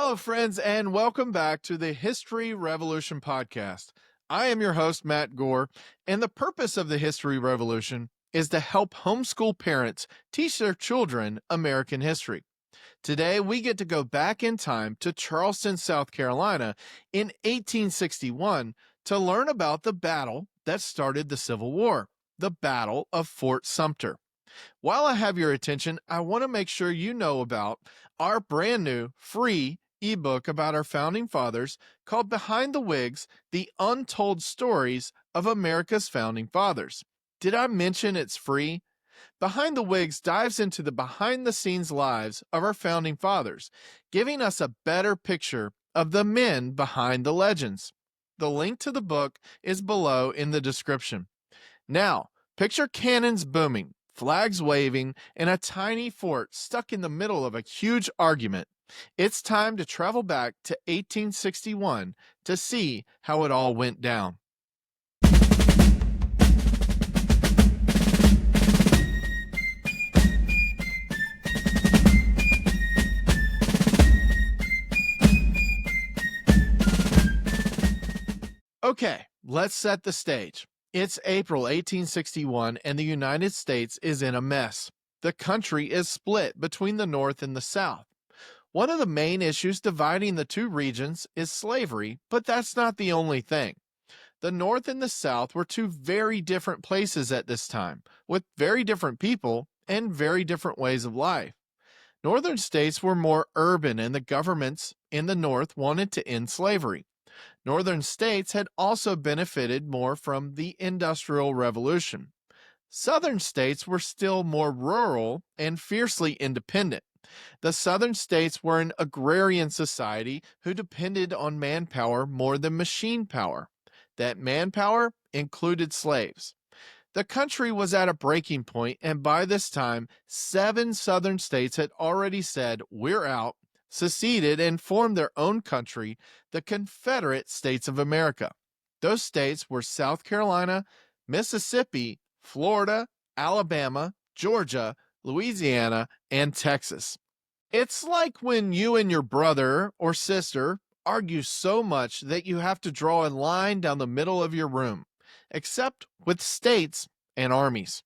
Hello, friends, and welcome back to the History Revolution podcast. I am your host, Matt Gore, and the purpose of the History Revolution is to help homeschool parents teach their children American history. Today, we get to go back in time to Charleston, South Carolina in 1861 to learn about the battle that started the Civil War, the Battle of Fort Sumter. While I have your attention, I want to make sure you know about our brand new free ebook about our founding fathers called Behind the Wigs: The Untold Stories of America's Founding Fathers. Did I mention it's free? Behind the Wigs dives into the behind-the-scenes lives of our founding fathers, giving us a better picture of the men behind the legends. The link to the book is below in the description. Now, picture cannons booming, flags waving, and a tiny fort stuck in the middle of a huge argument. It's time to travel back to 1861 to see how it all went down. Okay, let's set the stage. It's April 1861, and the United States is in a mess. The country is split between the North and the South. One of the main issues dividing the two regions is slavery, but that's not the only thing. The North and the South were two very different places at this time, with very different people and very different ways of life. Northern states were more urban, and the governments in the North wanted to end slavery. Northern states had also benefited more from the Industrial Revolution. Southern states were still more rural and fiercely independent. The Southern states were an agrarian society who depended on manpower more than machine power. That manpower included slaves. The country was at a breaking point, and by this time, 7 Southern states had already said, "We're out," seceded, and formed their own country, the Confederate States of America. Those states were South Carolina, Mississippi, Florida, Alabama, Georgia, Louisiana, and Texas. It's like when you and your brother or sister argue so much that you have to draw a line down the middle of your room, except with states and armies.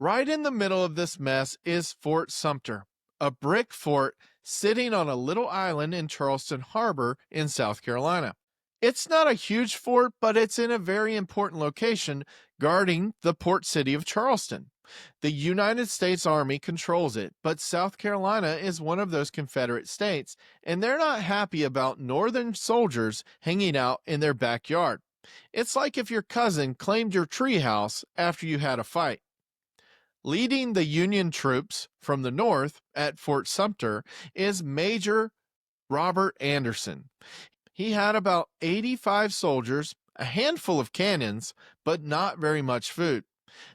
Right in the middle of this mess is Fort Sumter, a brick fort sitting on a little island in Charleston Harbor in South Carolina. It's not a huge fort, but it's in a very important location, guarding the port city of Charleston. The United States Army controls it, but South Carolina is one of those Confederate states, and they're not happy about Northern soldiers hanging out in their backyard. It's like if your cousin claimed your treehouse after you had a fight. Leading the Union troops from the North at Fort Sumter is Major Robert Anderson. He had about 85 soldiers, a handful of cannons, but not very much food.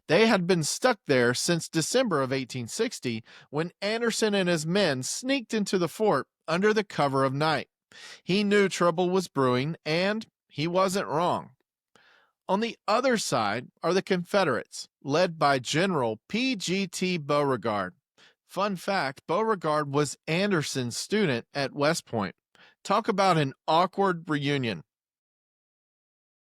They had been stuck there since December of 1860, when Anderson and his men sneaked into the fort under the cover of night. He knew trouble was brewing, and he wasn't wrong. On the other side are the Confederates, led by General P.G.T. Beauregard. Fun fact, Beauregard was Anderson's student at West Point. Talk about an awkward reunion.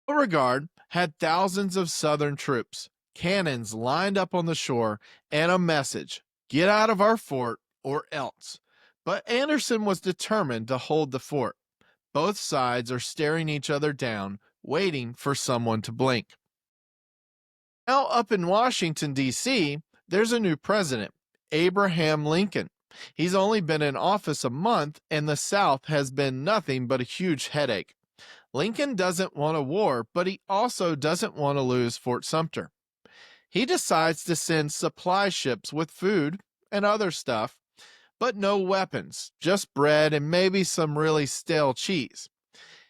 Beauregard had thousands of Southern troops, cannons lined up on the shore, and a message: "Get out of our fort or else." But Anderson was determined to hold the fort. Both sides are staring each other down, waiting for someone to blink. Now up in Washington, D.C., there's a new president, Abraham Lincoln. He's only been in office a month, and the South has been nothing but a huge headache. Lincoln doesn't want a war, but he also doesn't want to lose Fort Sumter. He decides to send supply ships with food and other stuff, but no weapons, just bread and maybe some really stale cheese.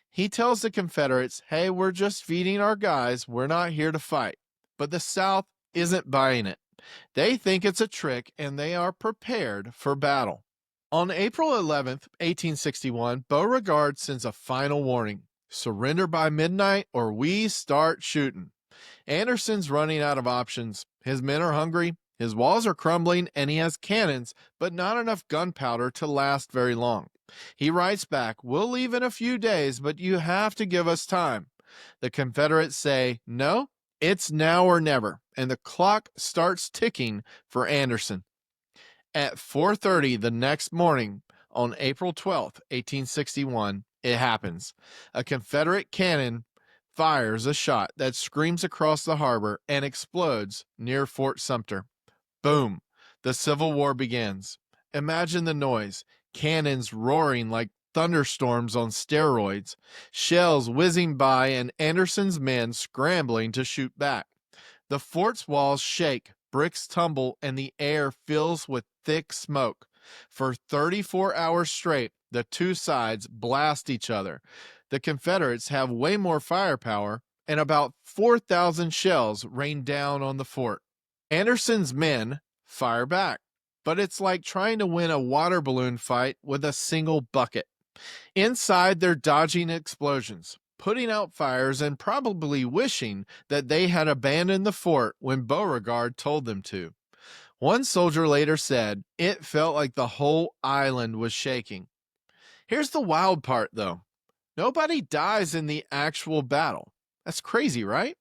He tells the Confederates, "Hey, we're just feeding our guys, we're not here to fight." But the South isn't buying it. They think it's a trick, and they are prepared for battle. On April 11th, 1861, Beauregard sends a final warning: "Surrender by midnight or we start shooting." Anderson's running out of options. His men are hungry, his walls are crumbling, and he has cannons, but not enough gunpowder to last very long. He writes back, "We'll leave in a few days, but you have to give us time." The Confederates say, "No, it's now or never," and the clock starts ticking for Anderson. At 4:30 the next morning, on April 12th, 1861, it happens. A Confederate cannon fires a shot that screams across the harbor and explodes near Fort Sumter. Boom! The Civil War begins. Imagine the noise: cannons roaring like thunderstorms on steroids, shells whizzing by, and Anderson's men scrambling to shoot back. The fort's walls shake, bricks tumble, and the air fills with thick smoke. For 34 hours straight, the two sides blast each other. The Confederates have way more firepower, and about 4,000 shells rain down on the fort. Anderson's men fire back, but it's like trying to win a water balloon fight with a single bucket. Inside, they're dodging explosions, putting out fires, and probably wishing that they had abandoned the fort when Beauregard told them to. One soldier later said, "It felt like the whole island was shaking." Here's the wild part, though. Nobody dies in the actual battle. That's crazy, right?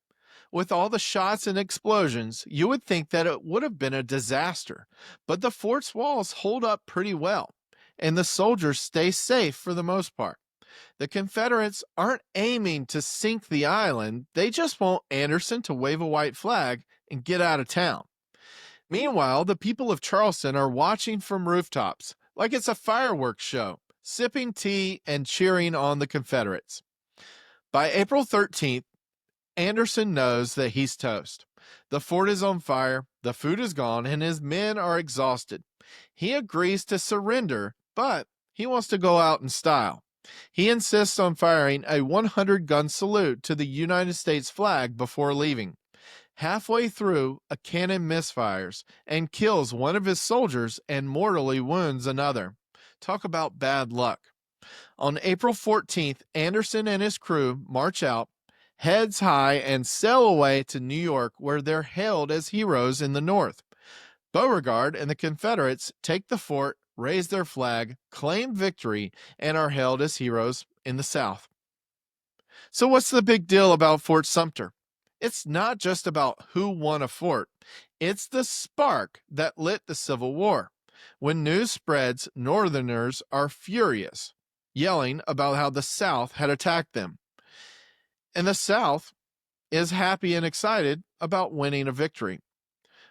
With all the shots and explosions, you would think that it would have been a disaster, but the fort's walls hold up pretty well, and the soldiers stay safe for the most part. The Confederates aren't aiming to sink the island, they just want Anderson to wave a white flag and get out of town. Meanwhile, the people of Charleston are watching from rooftops like it's a fireworks show, sipping tea and cheering on the Confederates. By April 13th, Anderson knows that he's toast. The fort is on fire, the food is gone, and his men are exhausted. He agrees to surrender, but he wants to go out in style. He insists on firing a 100-gun salute to the United States flag before leaving. Halfway through, a cannon misfires and kills one of his soldiers and mortally wounds another. Talk about bad luck. On April 14th, Anderson and his crew march out, heads high, and sail away to New York, where they're hailed as heroes in the North. Beauregard and the Confederates take the fort, raise their flag, claim victory, and are hailed as heroes in the South. So what's the big deal about Fort Sumter? It's not just about who won a fort. It's the spark that lit the Civil War. When news spreads, Northerners are furious, yelling about how the South had attacked them. And the South is happy and excited about winning a victory.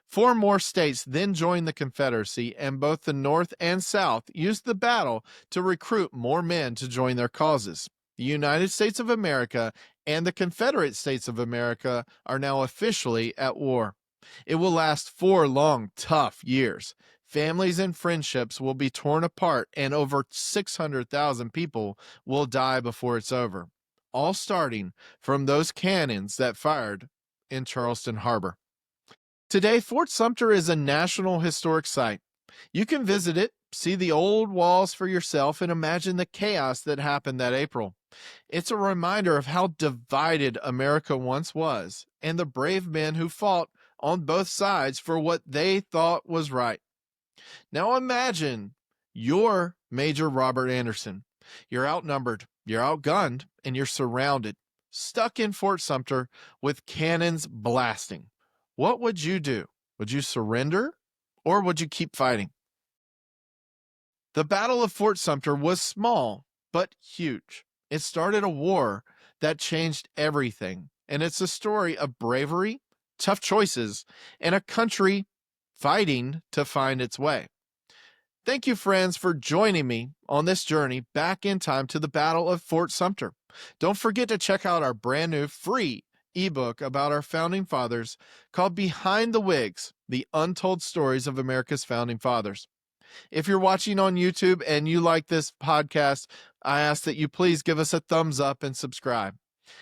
4 more states then joined the Confederacy, and both the North and South used the battle to recruit more men to join their causes. The United States of America and the Confederate States of America are now officially at war. It will last 4 long, tough years. Families and friendships will be torn apart, and over 600,000 people will die before it's over, all starting from those cannons that fired in Charleston Harbor. Today, Fort Sumter is a National Historic Site. You can visit it, see the old walls for yourself, and imagine the chaos that happened that April. It's a reminder of how divided America once was, and the brave men who fought on both sides for what they thought was right. Now imagine you're Major Robert Anderson. You're outnumbered, you're outgunned, and you're surrounded, stuck in Fort Sumter with cannons blasting. What would you do? Would you surrender, or would you keep fighting? The Battle of Fort Sumter was small, but huge. It started a war that changed everything, and it's a story of bravery, tough choices, and a country fighting to find its way. Thank you, friends, for joining me on this journey back in time to the Battle of Fort Sumter. Don't forget to check out our brand new free ebook about our founding fathers called Behind the Wigs: The Untold Stories of America's Founding Fathers. If you're watching on YouTube and you like this podcast, I ask that you please give us a thumbs up and subscribe.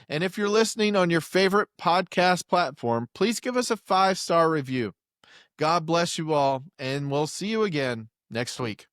And if you're listening on your favorite podcast platform, please give us a 5-star review. God bless you all, and we'll see you again next week.